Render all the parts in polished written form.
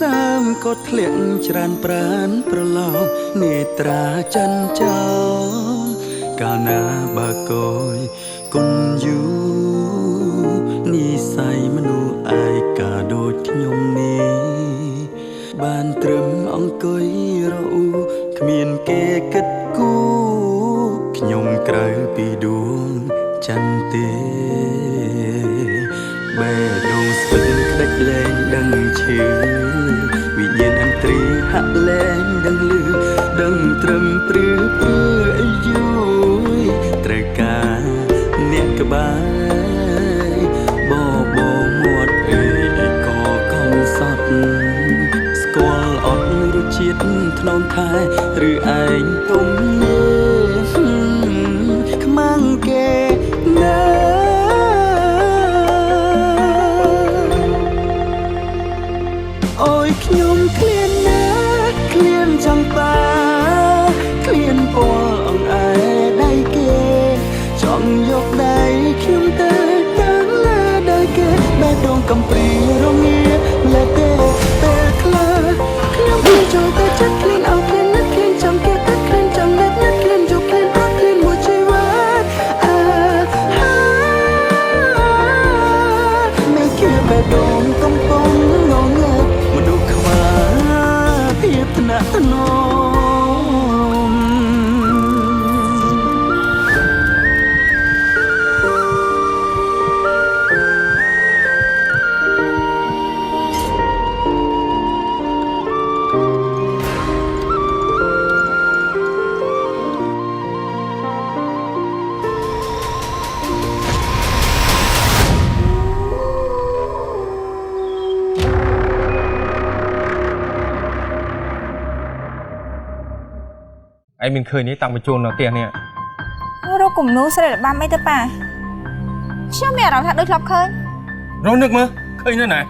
សាមក៏ធ្លាក់ច្រានប្រានប្រឡោនេត្រាច័ន្ទចោកាលណាបើកយគុណយូនិស័យមនុស្សឯកាដូចខ្ញុំនេះបានត្រឹមអង្គុយរអ៊ូគ្មានគេគិតគូខ្ញុំក្រៅពីដួងច័ន្ទទេបេះដូងស្ទឹងក្តិចលែងដឹងឈឺវិញ្ញាណអន្ត្រីហាក់លែងដឹងលឺដឹងត្រឹមព្រឺព្រឺអីយូរត្រូវការអ្នកក្បែរបបមាត់អីក៏កំសត់ស្គាល់អត់រសជាតិថ្នមថែឬឯងទុំខ្មាំងគេណាអូយខ្ញុំឃ្លានណាឃ្លានចង់បាឃ្លានពណ៌អង្អែដៃគេចង់យកដៃខ្ញុំទៅតាមលើដៃគេបែបដងកំព្រីរងាលែទេពេលខ្លះខ្ញុំគិតចូលទៅចិត្តឃ្លានអោឃ្លានណាស់ឃ្លានចង់គេកាត់ឃ្លានចង់លែបណាស់ឃ្លានយកឃ្លានអត់ឃ្លានមួយជីវិតមិនគិតបែបដងកំពុងងងមនុស្សខ្វះភាពថ្នាក់ថ្នមឯងមានឃើញនេះតាំងបញ្ចូលនៅផ្ទះនេះរកគំនូស្រីរបស់អីទៅប៉ាខ្ញុំមានអារម្មណ៍ថាដូចធ្លាប់ឃើញរស់នឹកមើលឃើញនៅណា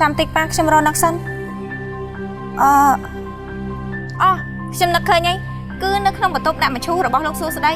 ចាំតិចប៉ាខ្ញុំរកនឹកសិនខ្ញុំនឹកឃើញហើយគឺនៅក្នុងបន្ទប់ដាក់មឈូសរបស់លោកសួស្ដី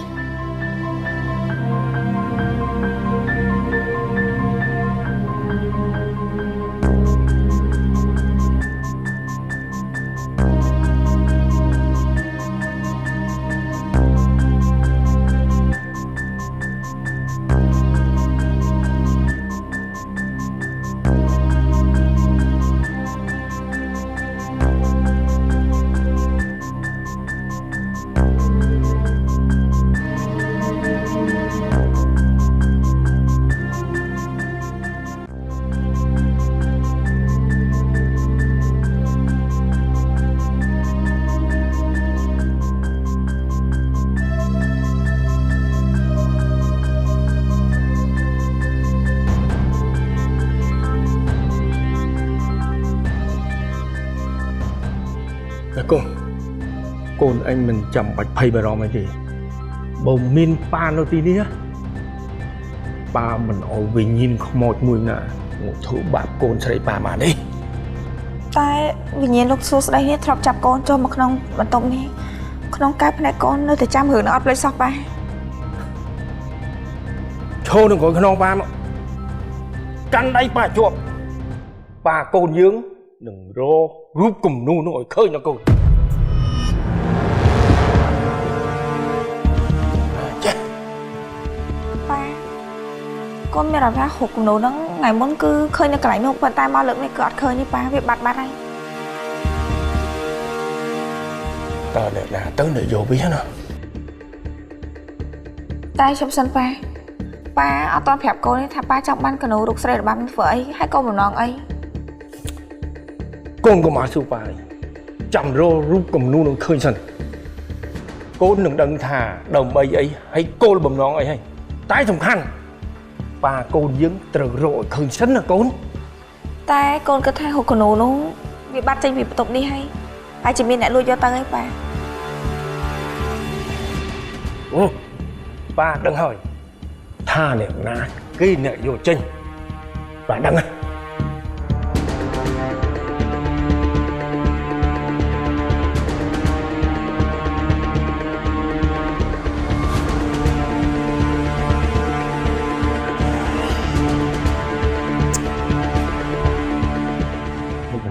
កូនអញមិនចាំបាច់ភ័យបារម្ភអីទេបើមានប៉ានៅទីនេះប៉ាមិនអោយវិញ្ញាណខ្មោចមួយណាមកធ្វើបាបកូនស្រីប៉ាបានទេតែវិញ្ញាណលោកសួស្ដីនេះធ្លាប់ចាប់កូនចូលមកក្នុងបន្ទប់នេះក្នុងកាយភ្នែកកូននៅតែចាំរឿងនឹងអត់ភ្លេចសោះប៉ាឈរនឹងក្រោយខ្នងប៉ាមកកាន់ដៃប៉ាជាប់ប៉ាកូនយើងនឹងរករូបគំនូនោះឲ្យឃើញណាកូនកូនមានអារម្មណ៍ថារូបគំនូហ្នឹងថ្ងៃមុនគឺឃើញនៅកន្លែងនោះប៉ុន្តែមកលើកនេះគឺអត់ឃើញទេប៉ាវាបាត់ហើយតើអ្នកណាទៅនៅយកវាណាតែជប់សិនប៉ាអត់តន់ប្រាប់កូនទេថាប៉ាចង់បានកណូរូបស្រីរបស់mìnhធ្វើអីហើយកូនបំណងអីកូនកុំឲ្យស៊ូប៉ាចាំរករូបគំនូនឹងឃើញសិនកូននឹងដឹងថាដើម្បីអីហើយគោលបំណងអីហើយតែសំខាន់ប៉ាកូនយើងត្រូវរកឲ្យឃើញសិនណាកូនតែកូនគិតថារូបគំនូនោះវាបាត់ចេញពីបន្ទប់នេះហើយជាមានអ្នកលួចយកទៅហើយប៉ាអូប៉ាដឹងហើយថាអ្នកណាគេអ្នកយកចេញប៉ាដឹងហើយ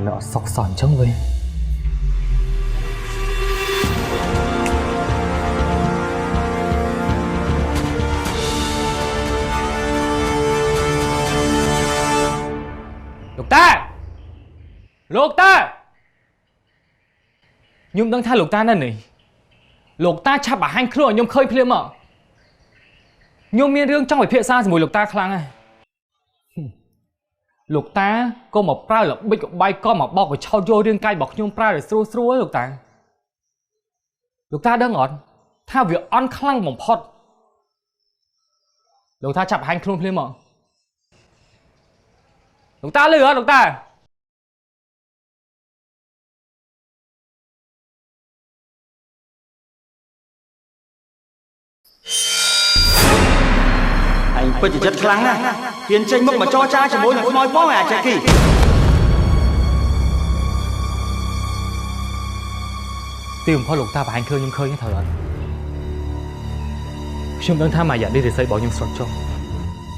នៅអត់សុខសោះអញ្ចឹងវិញលោកតាខ្ញុំដឹងថាលោកតានៅនេះលោកតាឆាប់បង្ហាញខ្លួនឲ្យខ្ញុំឃើញភ្លាមមកខ្ញុំមានរឿងចង់ពិភាក្សាជាមួយលោកតាខ្លាំងហើយលោកតាក៏មកប្រើល្បិចក្បាយក៏មកបោកកញ្ឆោតយករាងកាយរបស់ខ្ញុំប្រើឲ្យស្រួលលោកតាដឹងអត់ថាវាអន់ខ្លាំងបំផុតលោកតាចាប់បង្ហាញខ្លួនភ្លាមមកលោកតាលឺអត់លោកតាឯងពិតជាចិត្តខ្លាំងណាស់ហ៊ានចេញមុខមកចរចាជាមួយនឹងខ្មោចបងអាចាគីទីបំផុតលោកតាបង្ហាញខ្លួនខ្ញុំឃើញត្រូវអត់ខ្ញុំដឹងថាម៉ាយ៉ានេះរិស័យរបស់ខ្ញុំស្រុតចុះ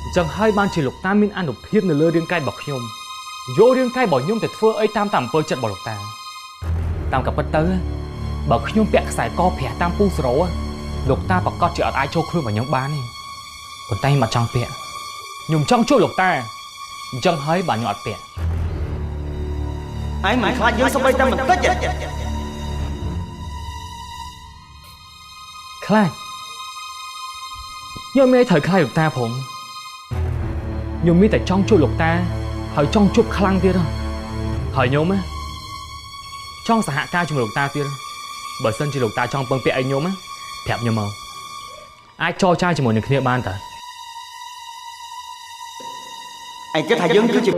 អញ្ចឹងហើយបានជាលោកតាមានអនុភាពនៅលើរាងកាយរបស់ខ្ញុំយករាងកាយរបស់ខ្ញុំទៅធ្វើអីតាមអំពើចិត្តរបស់លោកតាតាមកាពិតទៅបើខ្ញុំពាក់ខ្សែកប្រាស់តាមពូសរោលោកតាប្រកាសជាអត់អាចចូលខ្លួនរបស់ខ្ញុំបានទេប៉ុន្តែខ្ញុំអត់ចង់ពាក់ខ្ញុំចង់ជួយលោកតាអញ្ចឹងហើយបានខ្ញុំអត់ពាក់ឯងមិនខ្លាចយើងស្បីតែបន្តិចខ្លាចខ្ញុំមិនត្រូវខ្លាចលោកតាផងខ្ញុំមានតែចង់ជួយលោកតាហើយចង់ជួបខ្លាំងទៀតហើយខ្ញុំចង់សហការជាមួយលោកតាទៀតបើសិនជាលោកតាចង់ពឹងពាក់ឲ្យខ្ញុំប្រាប់ខ្ញុំមកអាចចរចាជាមួយនឹងគ្នាបានតើឯងគិតថាយើងគឺជា